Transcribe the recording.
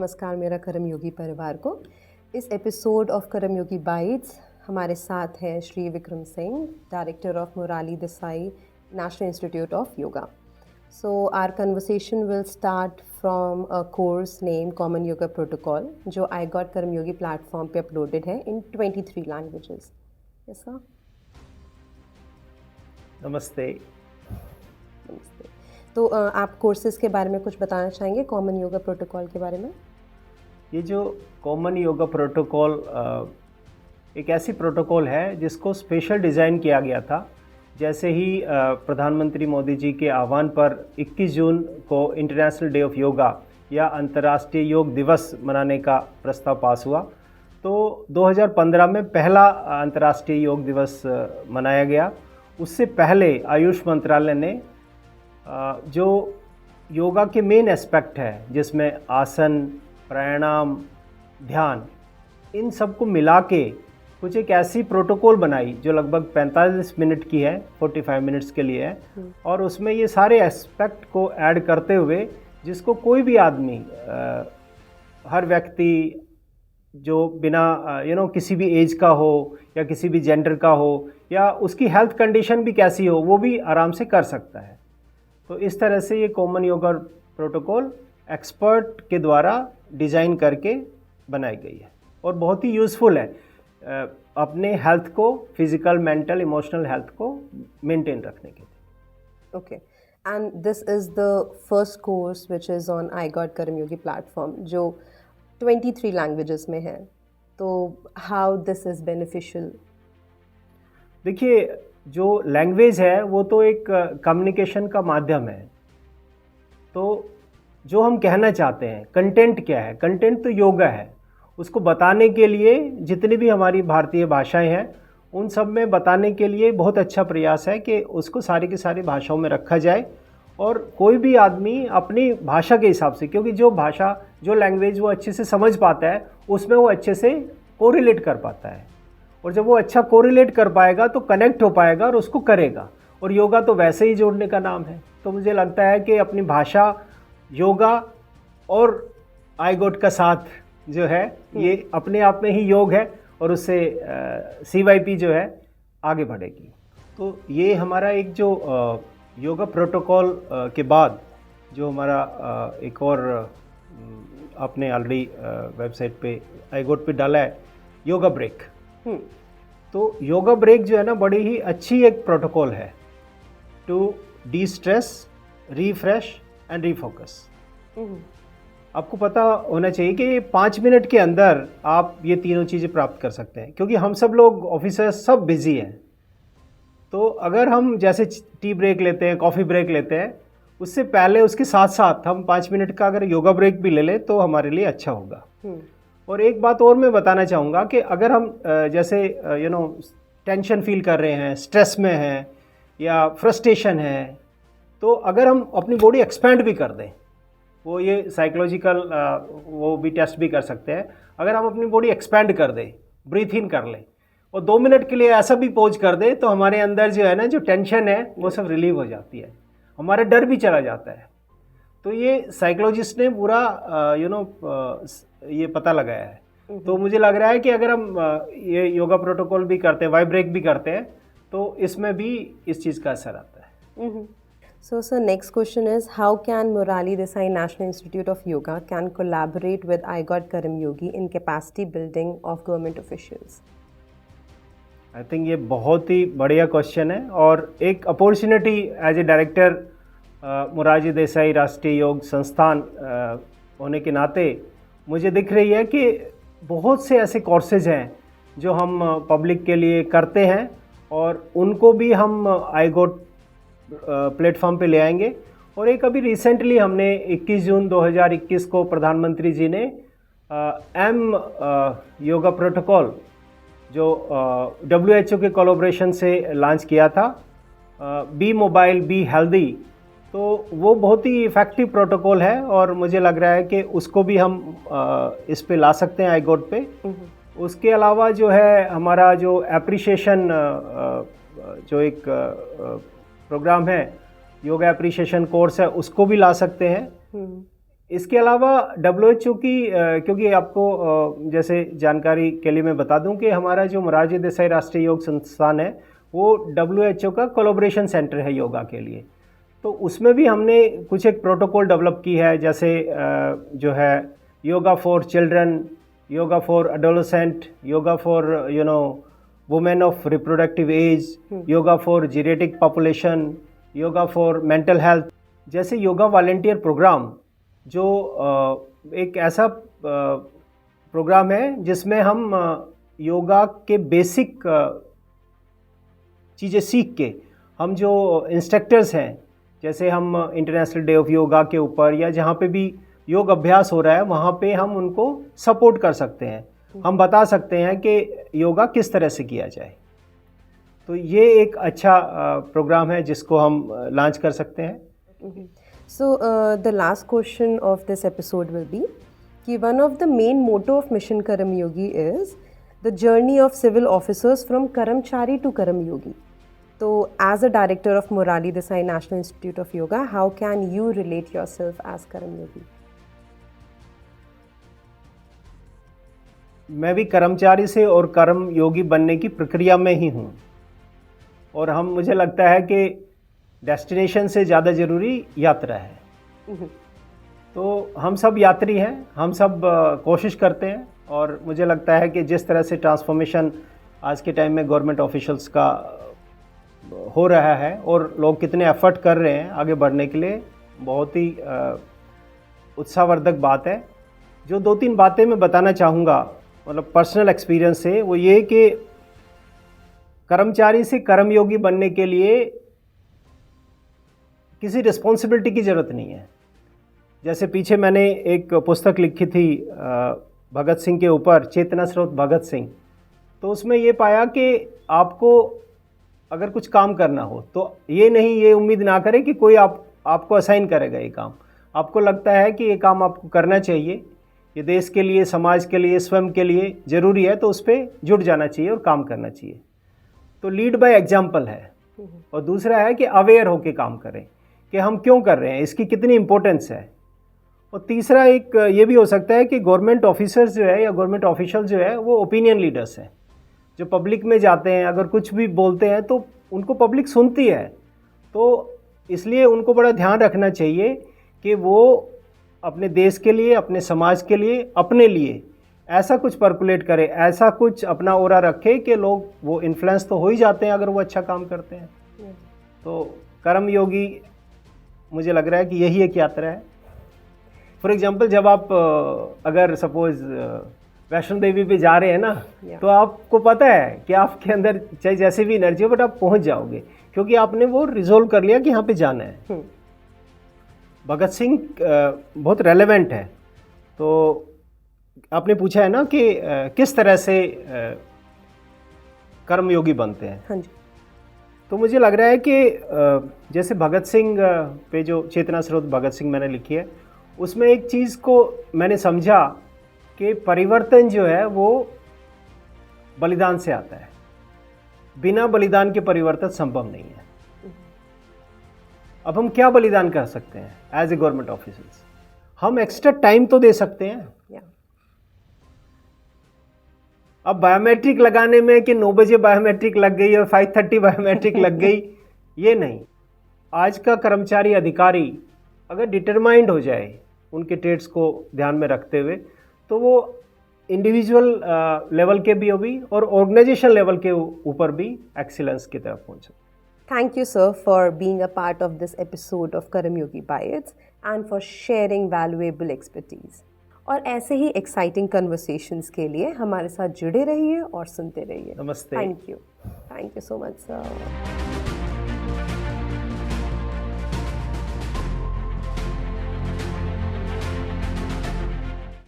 नमस्कार मेरा कर्म योगी परिवार को। इस एपिसोड ऑफ कर्म योगी बाइट्स हमारे साथ है Shri Vikram Singh, director of Murali Desai national institute of yoga. So our conversation will start from a course named Common Yoga Protocol जो I Got कर्म योगी प्लेटफॉर्म पे अपलोडेड है in 23 languages. Yes sir? नमस्ते। नमस्ते। तो आप कोर्सेज के बारे में कुछ बताना चाहेंगे कॉमन योगा प्रोटोकॉल के बारे में? ये जो कॉमन योगा प्रोटोकॉल एक ऐसी प्रोटोकॉल है जिसको स्पेशल डिज़ाइन किया गया था। जैसे ही प्रधानमंत्री मोदी जी के आह्वान पर 21 जून को इंटरनेशनल डे ऑफ योगा या अंतर्राष्ट्रीय योग दिवस मनाने का प्रस्ताव पास हुआ, तो 2015 में पहला अंतर्राष्ट्रीय योग दिवस मनाया गया। उससे पहले आयुष मंत्रालय ने जो योगा के मेन एस्पेक्ट है जिसमें आसन, प्राणायाम, ध्यान, इन सब को मिला के कुछ एक ऐसी प्रोटोकॉल बनाई जो लगभग 45 मिनट की है, 45 मिनट्स के लिए है, और उसमें ये सारे एस्पेक्ट को ऐड करते हुए जिसको कोई भी आदमी, हर व्यक्ति जो बिना किसी भी एज का हो या किसी भी जेंडर का हो या उसकी हेल्थ कंडीशन भी कैसी हो, वो भी आराम से कर सकता है। तो इस तरह से ये कॉमन योगा प्रोटोकॉल एक्सपर्ट के द्वारा डिज़ाइन करके बनाई गई है और बहुत ही यूज़फुल है अपने हेल्थ को, फिजिकल, मेंटल, इमोशनल हेल्थ को मेंटेन रखने के लिए। Okay, and this is the first course which is on I got कर्म योगी प्लेटफॉर्म जो 23 लैंग्वेजेस में है। तो हाउ दिस इज़ बेनिफिशियल? देखिए, जो लैंग्वेज है वो तो एक कम्युनिकेशन का माध्यम है। तो जो हम कहना चाहते हैं, कंटेंट क्या है? कंटेंट तो योगा है। उसको बताने के लिए जितनी भी हमारी भारतीय भाषाएं हैं उन सब में बताने के लिए बहुत अच्छा प्रयास है कि उसको सारी की सारी भाषाओं में रखा जाए और कोई भी आदमी अपनी भाषा के हिसाब से, क्योंकि जो भाषा, जो लैंग्वेज वो अच्छे से समझ पाता है उसमें वो अच्छे से कोरिलेट कर पाता है, और जब वो अच्छा कोरिलेट कर पाएगा तो कनेक्ट हो पाएगा और उसको करेगा। और योगा तो वैसे ही जोड़ने का नाम है। तो मुझे लगता है कि अपनी भाषा, योगा और आई गॉट का साथ जो है ये अपने आप में ही योग है और उससे CYP जो है आगे बढ़ेगी। तो ये हमारा एक जो योगा प्रोटोकॉल के बाद जो हमारा एक और आपने ऑलरेडी वेबसाइट पे आई गॉट पे डाला है, योगा ब्रेक। तो योगा ब्रेक जो है ना, बड़ी ही अच्छी एक प्रोटोकॉल है to destress, refresh and refocus. आपको पता होना चाहिए कि 5 मिनट के अंदर आप ये तीनों चीज़ें प्राप्त कर सकते हैं, क्योंकि हम सब लोग ऑफिसर्स सब बिजी हैं। तो अगर हम जैसे टी ब्रेक लेते हैं, कॉफ़ी ब्रेक लेते हैं, उससे पहले उसके साथ साथ हम 5 मिनट का अगर योगा ब्रेक भी ले लें तो हमारे लिए अच्छा होगा। और एक बात और मैं बताना चाहूँगा कि अगर हम जैसे टेंशन फील कर रहे हैं, स्ट्रेस में हैं या फ्रस्ट्रेशन है, तो अगर हम अपनी बॉडी एक्सपेंड भी कर दें, वो ये साइकोलॉजिकल वो भी टेस्ट भी कर सकते हैं। अगर हम अपनी बॉडी एक्सपेंड कर दें, ब्रीथ इन कर लें और 2 मिनट के लिए ऐसा भी पोज कर दें, तो हमारे अंदर जो है ना, जो टेंशन है वो सब रिलीव हो जाती है, हमारा डर भी चला जाता है। तो ये साइकोलॉजिस्ट ने पूरा ये पता लगाया है। तो मुझे लग रहा है कि अगर हम ये योगा प्रोटोकॉल भी करते हैं, वाई ब्रेक भी करते हैं, तो इसमें भी इस चीज़ का असर आता है। So sir, next question is how can Murali Desai National Institute of Yoga can collaborate with I Got Karm Yogi in capacity building of government officials? I think ये बहुत ही बढ़िया क्वेश्चन है और एक opportunity as a director Morarji Desai Rashtriya Yoga संस्थान होने के नाते मुझे दिख रही है कि बहुत से ऐसे कोर्सेज हैं जो हम पब्लिक के लिए करते हैं और उनको भी हम आई गॉट प्लेटफॉर्म पे ले आएंगे। और एक अभी रिसेंटली हमने 21 जून 2021 को प्रधानमंत्री जी ने योगा प्रोटोकॉल जो WHO के कोलैबोरेशन से लॉन्च किया था, बी मोबाइल बी हेल्दी। तो वो बहुत ही इफ़ेक्टिव प्रोटोकॉल है और मुझे लग रहा है कि उसको भी हम इस पे ला सकते हैं आई गॉट पे। उसके अलावा जो है हमारा जो एप्रिशिएशन जो एक प्रोग्राम है, योगा एप्रिशिएशन कोर्स है, उसको भी ला सकते हैं। इसके अलावा WHO की क्योंकि आपको जैसे जानकारी के लिए मैं बता दूं कि हमारा जो मोरारजी देसाई राष्ट्रीय योग संस्थान है वो WHO का कोलैबोरेशन सेंटर है योगा के लिए। तो उसमें भी हमने कुछ एक प्रोटोकॉल डेवलप की है, जैसे जो है yoga for children, yoga for adolescent, yoga for women of reproductive age, yoga for geriatric population, yoga for mental health जैसे योगा वॉलेंटियर प्रोग्राम, जो एक ऐसा प्रोग्राम है जिसमें हम योगा के बेसिक चीज़ें सीख के, हम जो इंस्ट्रक्टर्स हैं, जैसे हम इंटरनेशनल डे ऑफ योगा के ऊपर या जहाँ पे भी योग अभ्यास हो रहा है वहाँ पे हम उनको सपोर्ट कर सकते हैं, हम बता सकते हैं कि योगा किस तरह से किया जाए। तो ये एक अच्छा प्रोग्राम है जिसको हम लॉन्च कर सकते हैं। So the last question of this episode will be कि one of the main motto of Mission Karam Yogi is the journey of civil officers from Karamchari to Karam Yogi. So as a director of Morali Desai National Institute of Yoga, how can you relate yourself as Karam Yogi? मैं भी कर्मचारी से और कर्म योगी बनने की प्रक्रिया में ही हूँ, और मुझे लगता है कि डेस्टिनेशन से ज़्यादा ज़रूरी यात्रा है। तो हम सब यात्री हैं, हम सब कोशिश करते हैं, और मुझे लगता है कि जिस तरह से ट्रांसफॉर्मेशन आज के टाइम में गवर्नमेंट ऑफिशियल्स का हो रहा है और लोग कितने एफर्ट कर रहे हैं आगे बढ़ने के लिए, बहुत ही उत्साहवर्धक बात है। जो 2-3 बातें मैं बताना चाहूँगा मतलब पर्सनल एक्सपीरियंस से, वो ये कि कर्मचारी से कर्मयोगी बनने के लिए किसी रिस्पॉन्सिबिलिटी की ज़रूरत नहीं है। जैसे पीछे मैंने एक पुस्तक लिखी थी भगत सिंह के ऊपर, चेतना स्रोत भगत सिंह, तो उसमें ये पाया कि आपको अगर कुछ काम करना हो तो ये उम्मीद ना करें कि कोई आपको असाइन करेगा ये काम। आपको लगता है कि ये काम आपको करना चाहिए, ये देश के लिए, समाज के लिए, स्वयं के लिए ज़रूरी है, तो उस पर जुट जाना चाहिए और काम करना चाहिए। तो लीड बाय एग्जाम्पल है। और दूसरा है कि अवेयर होकर काम करें कि हम क्यों कर रहे हैं, इसकी कितनी इम्पोर्टेंस है। और तीसरा एक ये भी हो सकता है कि गवर्नमेंट ऑफिसर्स जो है या गवर्नमेंट ऑफिशियल जो है वो ओपिनियन लीडर्स हैं, जो पब्लिक में जाते हैं, अगर कुछ भी बोलते हैं तो उनको पब्लिक सुनती है। तो इसलिए उनको बड़ा ध्यान रखना चाहिए कि वो अपने देश के लिए, अपने समाज के लिए, अपने लिए ऐसा कुछ पर्कुलेट करे, ऐसा कुछ अपना ओरा रखे कि लोग वो इन्फ्लुएंस तो हो ही जाते हैं अगर वो अच्छा काम करते हैं। तो कर्म योगी मुझे लग रहा है कि यही एक यात्रा है। फॉर एग्जांपल, जब आप अगर सपोज वैष्णो देवी पे जा रहे हैं ना, तो आपको पता है कि आपके अंदर चाहे जैसे भी एनर्जी हो, बट आप पहुंच जाओगे क्योंकि आपने वो रिजोल्व कर लिया कि यहाँ पे जाना है। भगत सिंह बहुत रेलेवेंट है। तो आपने पूछा है ना कि किस तरह से कर्मयोगी बनते हैं। हाँ जी। तो मुझे लग रहा है कि जैसे भगत सिंह पे जो चेतना स्रोत भगत सिंह मैंने लिखी है, उसमें एक चीज़ को मैंने समझा कि परिवर्तन जो है वो बलिदान से आता है। बिना बलिदान के परिवर्तन संभव नहीं है। अब हम क्या बलिदान कर सकते हैं एज ए गवर्नमेंट ऑफिसर्स? हम एक्स्ट्रा टाइम तो दे सकते हैं। अब बायोमेट्रिक लगाने में कि 9 बजे बायोमेट्रिक लग गई और 5:30 बायोमेट्रिक लग गई, ये नहीं। आज का कर्मचारी अधिकारी अगर डिटरमाइंड हो जाए उनके ट्रेड्स को ध्यान में रखते हुए, तो वो इंडिविजुअल लेवल के भी होगी और ऑर्गेनाइजेशन लेवल के ऊपर भी एक्सीलेंस की तरफ पहुंचे। Thank you, sir, for being a part of this episode of Karam Yogi Bites and for sharing valuable expertise. और ऐसे ही एक्साइटिंग कन्वर्सेशंस के लिए हमारे साथ जुड़े रहिए और सुनते रहिए। नमस्ते। Thank you so much sir.